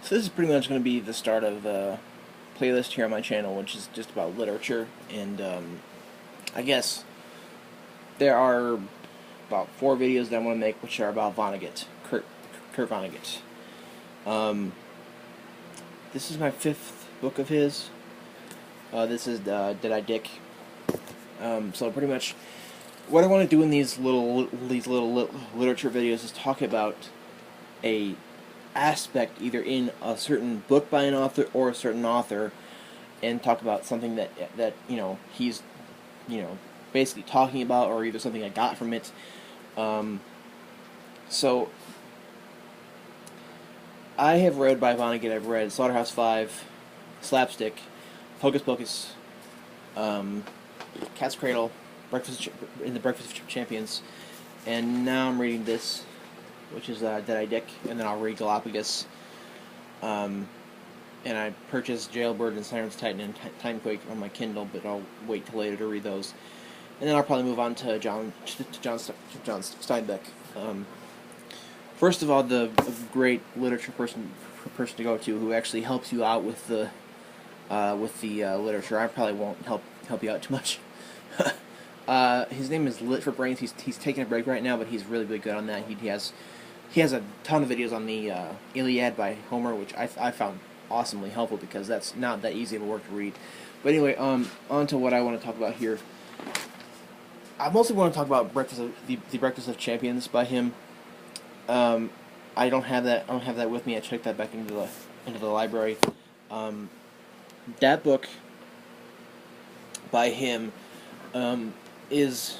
So this is pretty much going to be the start of the playlist here on my channel, which is just about literature, and I guess there are about 4 videos that I want to make, which are about Vonnegut, Kurt Vonnegut. This is my 5th book of his. This is Did I Dick? So pretty much, what I want to do in these little literature videos is talk about a aspect either in a certain book by an author or a certain author, and talk about something that he's basically talking about, or either something I got from it. So I have read by Vonnegut. I've read Slaughterhouse-Five, Slapstick, Hocus Pocus, Cat's Cradle, Breakfast in the Breakfast of Champions, and now I'm reading this, which is Did I Dick? And then I'll read Galapagos. And I purchased Jailbird and Sirens Titan and Timequake on my Kindle, but I'll wait till later to read those. And then I'll probably move on to John Steinbeck. First of all, the great literature person to go to, who actually helps you out with the literature. I probably won't help you out too much. His name is Lit for Brains. He's taking a break right now, but he's really good on that. He has a ton of videos on the Iliad by Homer, which I found awesomely helpful, because that's not that easy of a work to read. But anyway, on to what I want to talk about here. I mostly want to talk about the Breakfast of Champions by him. I don't have that with me. I checked that back into the library. That book by him is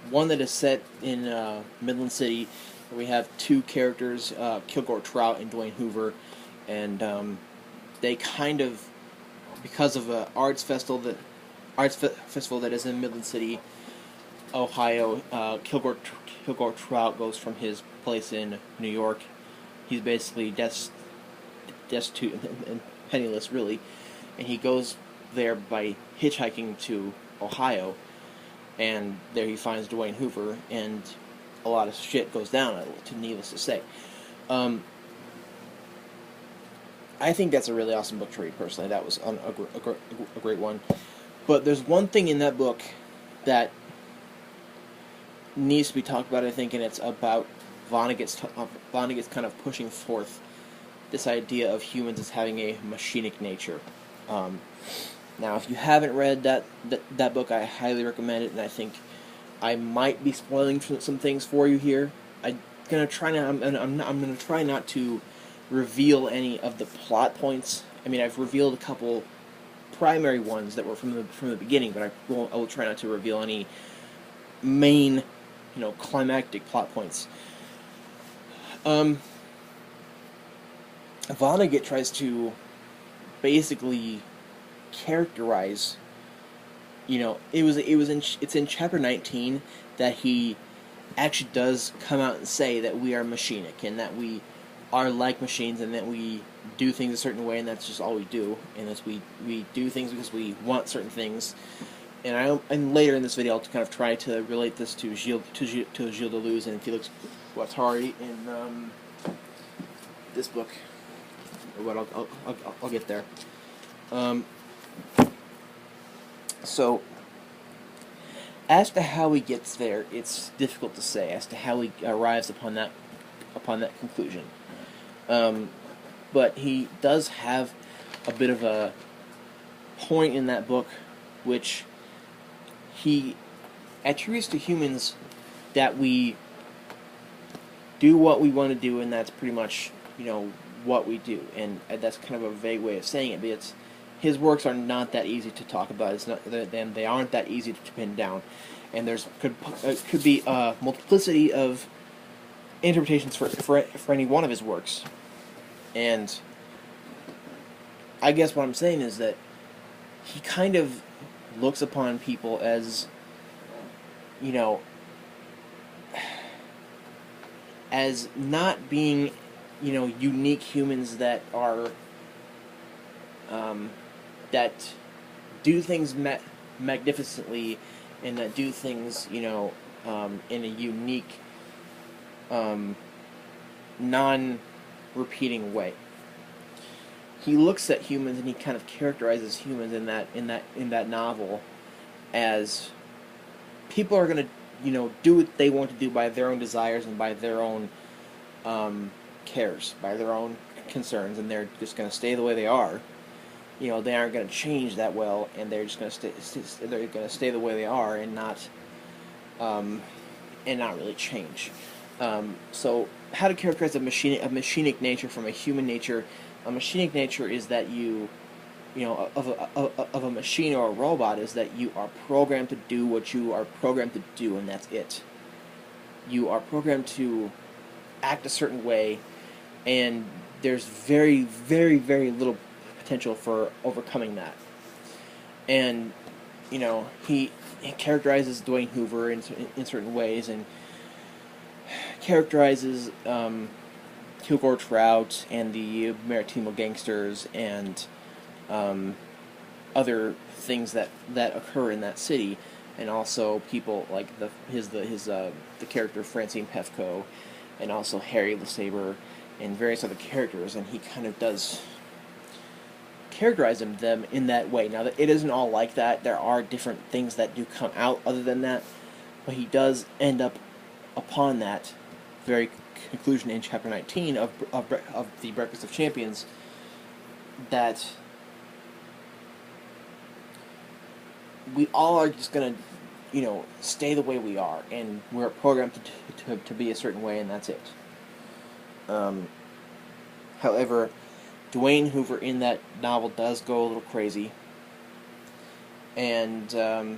one that is set in Midland City, where we have 2 characters, Kilgore Trout and Dwayne Hoover, and they kind of, because of an arts festival that is in Midland City, Ohio. Kilgore Trout goes from his place in New York. He's basically destitute and penniless, really, and he goes there by hitchhiking to Ohio, and there he finds Dwayne Hoover, and a lot of shit goes down, needless to say. I think that's a really awesome book to read, personally. That was a great one. But there's one thing in that book that needs to be talked about, I think, and it's about Vonnegut's kind of pushing forth this idea of humans as having a machinic nature. Now, if you haven't read that book, I highly recommend it, and I think I might be spoiling some things for you here. I'm gonna try not to reveal any of the plot points. I mean, I've revealed a couple primary ones that were from the beginning, but I will try not to reveal any main, climactic plot points. Vonnegut tries to basically characterize, it's in chapter 19 that he actually does come out and say that we are machinic, and that we are like machines, and that we do things a certain way, and that's just all we do, and that's we do things because we want certain things. And later in this video, I'll kind of try to relate this to Gilles Deleuze and Felix Guattari in this book. But I'll get there. So, as to how he gets there, it's difficult to say as to how he arrives upon that conclusion. But he does have a bit of a point in that book, which he attributes to humans, that we do what we want to do, and that's pretty much, what we do. And that's kind of a vague way of saying it, but his works are not that easy to talk about. They aren't that easy to pin down, and could be a multiplicity of interpretations for any one of his works. And I guess what I'm saying is that he kind of looks upon people as, as not being, unique humans that are, that do things magnificently, and that do things, in a unique, non-repeating way. he looks at humans and he kind of characterizes humans in that novel as people are gonna, do what they want to do by their own desires and by their own cares, by their own concerns, and they're just gonna stay the way they are. They aren't gonna change that well, and they're just gonna stay. They're gonna stay the way they are um, and not really change. So, how to characterize a machinic nature from a human nature? A machinic nature is that of a machine or a robot is that you are programmed to do what you are programmed to do, and that's it. You are programmed to act a certain way, and there's very, very, very little potential for overcoming that. And he characterizes Dwayne Hoover in certain ways, and characterizes Kilgore Trout and the Maritimo gangsters and other things that occur in that city, and also people like the character Francine Pefko, and also Harry LeSabre, and various other characters, and he kind of does characterize them in that way. Now, it isn't all like that. There are different things that do come out other than that, but he does end up upon that very conclusion in chapter 19 of the Breakfast of Champions, that we all are just gonna, stay the way we are, and we're programmed to be a certain way, and that's it. However, Dwayne Hoover in that novel does go a little crazy, and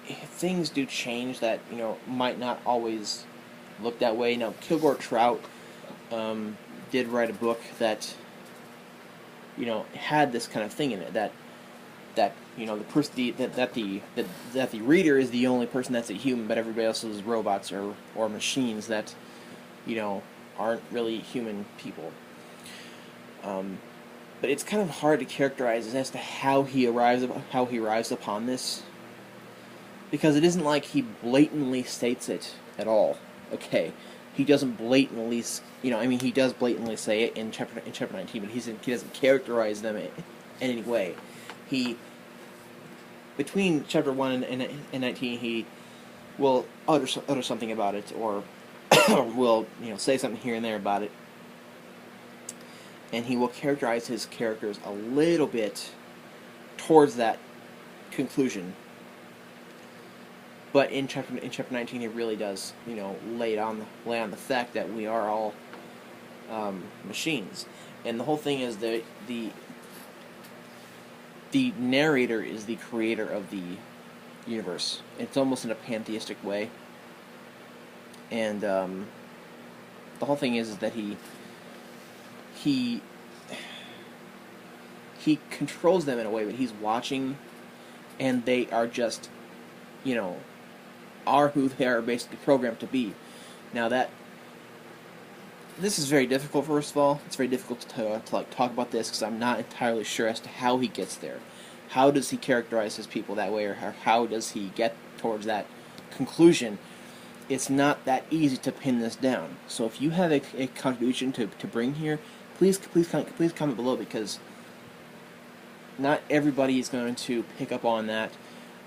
things do change that might not always look that way. Now, Kilgore Trout did write a book that had this kind of thing in it, that the reader is the only person that's a human, but everybody else is robots or machines that aren't really human people. But it's kind of hard to characterize as to how he arrives upon this, because it isn't like he blatantly states it at all. Okay, he doesn't blatantly, he does blatantly say it in chapter 19, but he doesn't characterize them in any way. Between chapter 1 and 19, he will utter something about it, or will say something here and there about it, and he will characterize his characters a little bit towards that conclusion. But in chapter 19, he really does lay on the fact that we are all machines, and the whole thing is that the narrator is the creator of the universe. It's almost in a pantheistic way, and the whole thing is that he controls them in a way, but he's watching, and they are just are who they are basically programmed to be. Now, this is very difficult. First of all, it's very difficult to talk about this, because I'm not entirely sure as to how he gets there. How does he characterize his people that way, or how does he get towards that conclusion? It's not that easy to pin this down. So if you have a contribution to bring here, please comment below, because not everybody is going to pick up on that.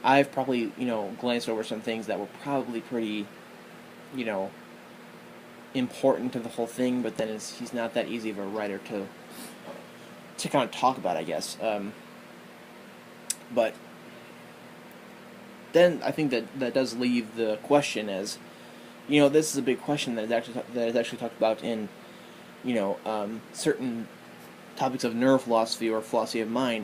I've probably glanced over some things that were probably pretty important to the whole thing, but then he's not that easy of a writer to kind of talk about, I guess. But then I think that does leave the question as, this is a big question that is actually talked about in certain topics of neurophilosophy or philosophy of mind,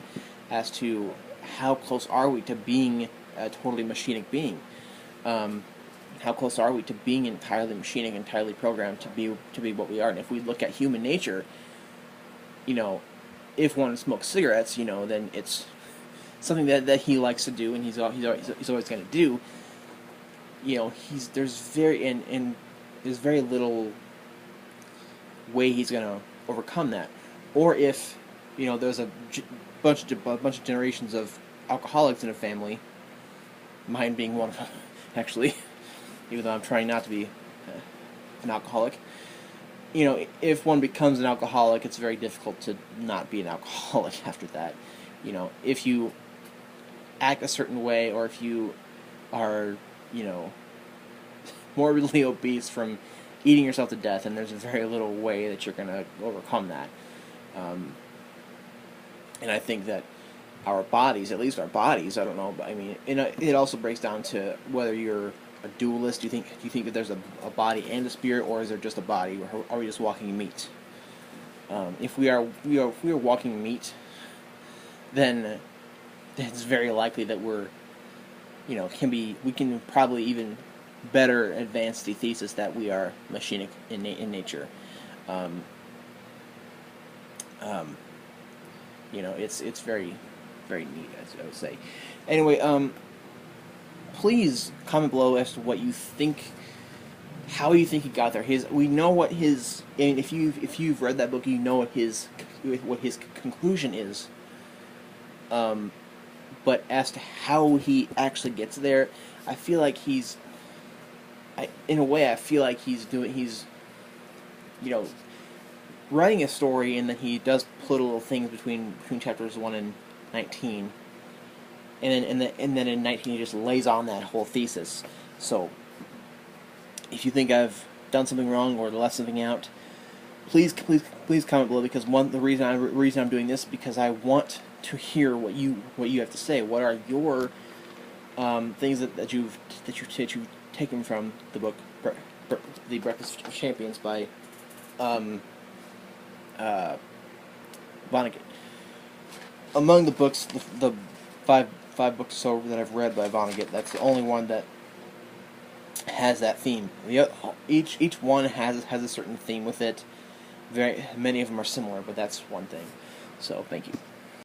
as to how close are we to being a totally machinic being. How close are we to being entirely machinic, entirely programmed to be what we are? And if we look at human nature, if one smokes cigarettes, then it's something that he likes to do, and he's always going to do. There's very little way he's going to overcome that. Or if there's a bunch of generations of alcoholics in a family, mine being one of them, actually, even though I'm trying not to be an alcoholic. if one becomes an alcoholic, it's very difficult to not be an alcoholic after that. If you act a certain way, or if you are, morbidly obese from eating yourself to death, and there's very little way that you're going to overcome that. And I think that our bodies, at least our bodies, I don't know, but I mean, it also breaks down to whether you're a dualist. Do you think that there's a body and a spirit, or is there just a body, or are we just walking meat? If we are walking meat, then it's very likely that we can probably even better advance the thesis that we are machinic in nature. It's very, very neat, as I would say. Anyway, please comment below as to what you think, how you think he got there. We know what his. I mean, if you've read that book, you know what his conclusion is. But as to how he actually gets there, I feel like he's writing a story, and then he does put little things between chapters 1 and 19, and then in 19 he just lays on that whole thesis. So if you think I've done something wrong or left something out, please comment below, because the reason I'm doing this, because I want to hear what you have to say. What are your things that you've taken from the book The Breakfast of Champions by Vonnegut? Among the books, the five books or so that I've read by Vonnegut, that's the only one that has that theme. Each one has a certain theme with it. Very many of them are similar, but that's one thing. So thank you.